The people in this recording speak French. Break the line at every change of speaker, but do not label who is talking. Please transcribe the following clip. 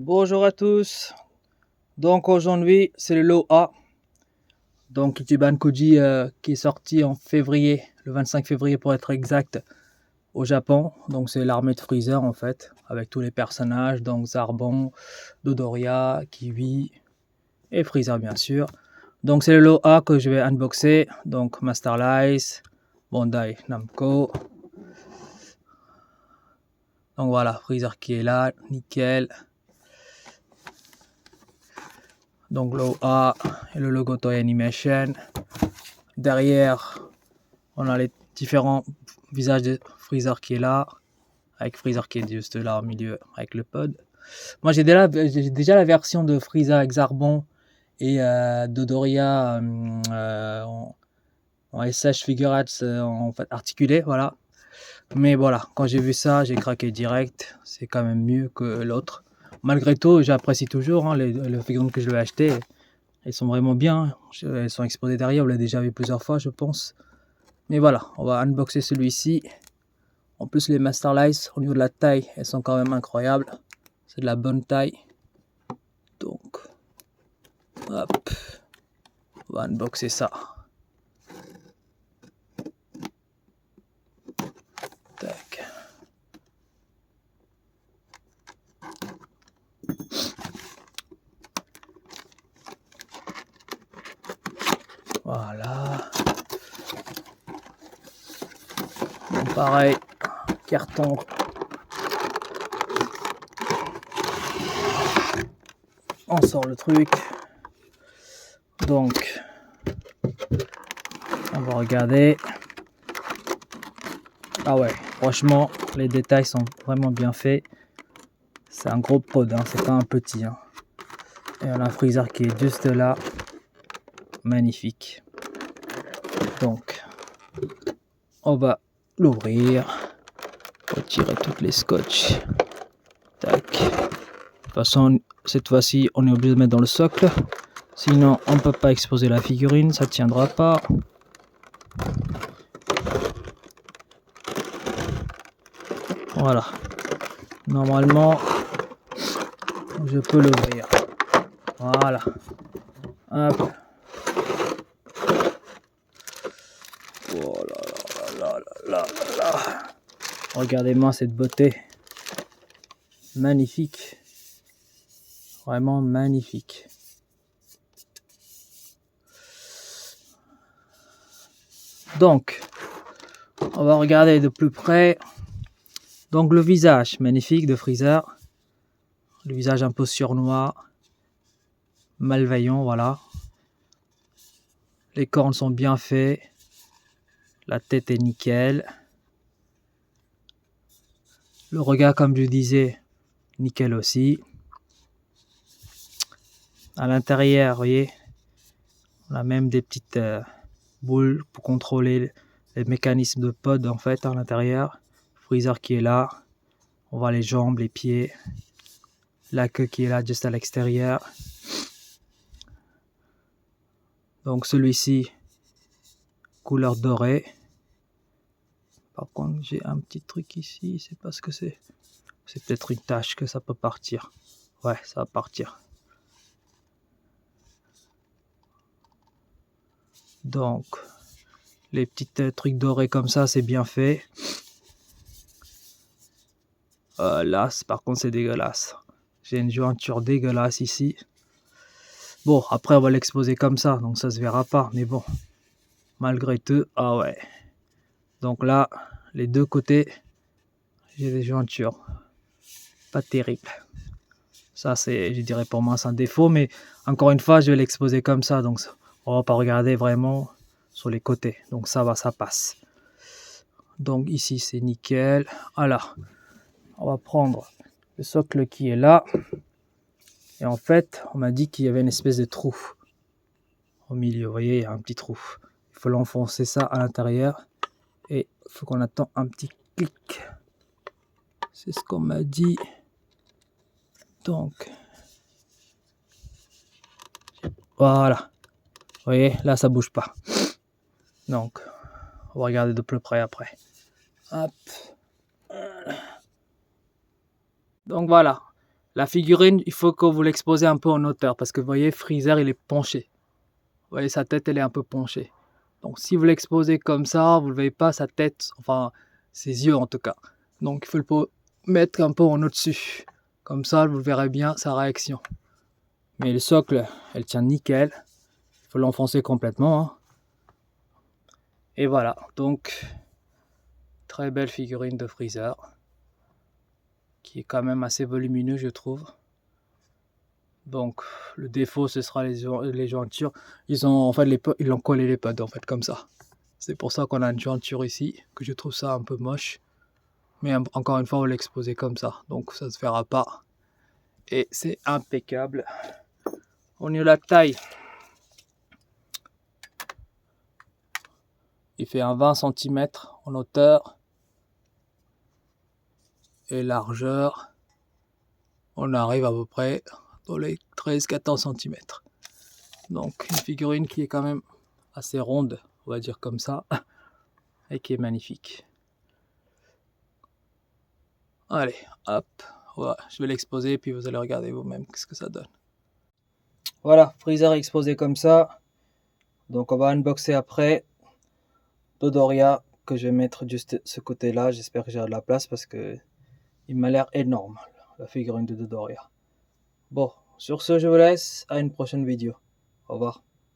Bonjour à tous. Donc aujourd'hui c'est le lot A. Donc Ichiban Koji qui est sorti en février, le 25 février pour être exact, au Japon. Donc c'est l'armée de Freezer en fait, avec tous les personnages, donc Zarbon, Dodoria, Kiwi et Freezer bien sûr. Donc c'est le lot A que je vais unboxer. Donc Master Lice, Bandai Namco. Donc voilà, Freezer qui est là, nickel. Donc lot A et le logo Toei Animation. Derrière, on a les différents visages de Freezer qui est là, avec Freezer qui est juste là au milieu avec le pod. Moi j'ai déjà la version de Freezer avec Zarbon et Dodoria en SH Figure Arts en fait articulé, voilà. Mais voilà, quand j'ai vu ça, j'ai craqué direct. C'est quand même mieux que l'autre. Malgré tout, j'apprécie toujours les figurines que je lui ai achetées. Elles sont vraiment bien. Elles sont exposées derrière. On l'a déjà vu plusieurs fois, je pense. Mais voilà, on va unboxer celui-ci. En plus, les Master Lice, au niveau de la taille, elles sont quand même incroyables. C'est de la bonne taille. Donc, hop, on va unboxer ça. Tac. Voilà. Bon, pareil, carton. On sort le truc. Donc, on va regarder. Ah ouais, franchement, les détails sont vraiment bien faits. C'est un gros pod, hein, c'est pas un petit. Hein. Et on a un Freezer qui est juste là. Magnifique. Donc, on va l'ouvrir. Retirer toutes les scotch. Tac. De toute façon, cette fois-ci, on est obligé de mettre dans le socle. Sinon, on ne peut pas exposer la figurine, ça ne tiendra pas. Voilà. Normalement, je peux l'ouvrir. Voilà. Hop. Oh là là là là là là. Regardez-moi cette beauté. Magnifique. Vraiment magnifique. Donc, on va regarder de plus près. Donc le visage magnifique de Freezer. Le visage un peu surnois. Malveillant, voilà. Les cornes sont bien faites. La tête est nickel. Le regard, comme je disais, nickel aussi. À l'intérieur, vous voyez, on a même des petites boules pour contrôler les mécanismes de pod en fait à l'intérieur. Freezer qui est là. On voit les jambes, les pieds. La queue qui est là juste à l'extérieur. Donc celui-ci, couleur dorée. Par contre, j'ai un petit truc ici, c'est pas ce que c'est. C'est peut-être une tache que ça peut partir. Ouais, ça va partir. Donc, les petits trucs dorés comme ça, c'est bien fait. Là, par contre, c'est dégueulasse. J'ai une jointure dégueulasse ici. Bon, après, on va l'exposer comme ça, donc ça se verra pas. Mais bon, malgré tout, ah ouais. Donc là, les deux côtés, j'ai des jointures. Pas terrible. Ça, c'est, je dirais pour moi, c'est un défaut. Mais encore une fois, je vais l'exposer comme ça. Donc, on va pas regarder vraiment sur les côtés. Donc, ça va, ça passe. Donc, ici, c'est nickel. Alors, on va prendre le socle qui est là. Et en fait, on m'a dit qu'il y avait une espèce de trou au milieu. Vous voyez, il y a un petit trou. Il faut l'enfoncer ça à l'intérieur. Et il faut qu'on attende un petit clic. C'est ce qu'on m'a dit. Donc, voilà. Vous voyez, là, ça bouge pas. Donc, on va regarder de plus près après. Hop. Donc voilà. La figurine, il faut que vous l'exposez un peu en hauteur parce que vous voyez, Freezer, il est penché. Vous voyez, sa tête, elle est un peu penchée. Donc, si vous l'exposez comme ça, vous ne voyez pas sa tête, enfin, ses yeux en tout cas. Donc, il faut le mettre un peu en au-dessus. Comme ça, vous verrez bien sa réaction. Mais le socle, elle tient nickel. Il faut l'enfoncer complètement. Hein. Et voilà, donc, très belle figurine de Freezer. Qui est quand même assez volumineux, je trouve. Donc, le défaut, ce sera les jointures. Ils ont collé les pods, en fait, comme ça. C'est pour ça qu'on a une jointure ici, que je trouve ça un peu moche. Mais encore une fois, on va l'exposer comme ça, donc ça se verra pas. Et c'est impeccable. Au niveau de la taille, il fait un 20 cm en hauteur. Et largeur, on arrive à peu près dans les 13-14 cm. Donc une figurine qui est quand même assez ronde, on va dire comme ça, et qui est magnifique. Allez, hop, voilà, je vais l'exposer, puis vous allez regarder vous-même ce que ça donne. Voilà, Freezer exposé comme ça. Donc on va unboxer après Dodoria, que je vais mettre juste ce côté-là. J'espère que j'ai de la place parce que il m'a l'air énorme, la figurine de Dodoria. Bon, sur ce, je vous laisse. À une prochaine vidéo. Au revoir.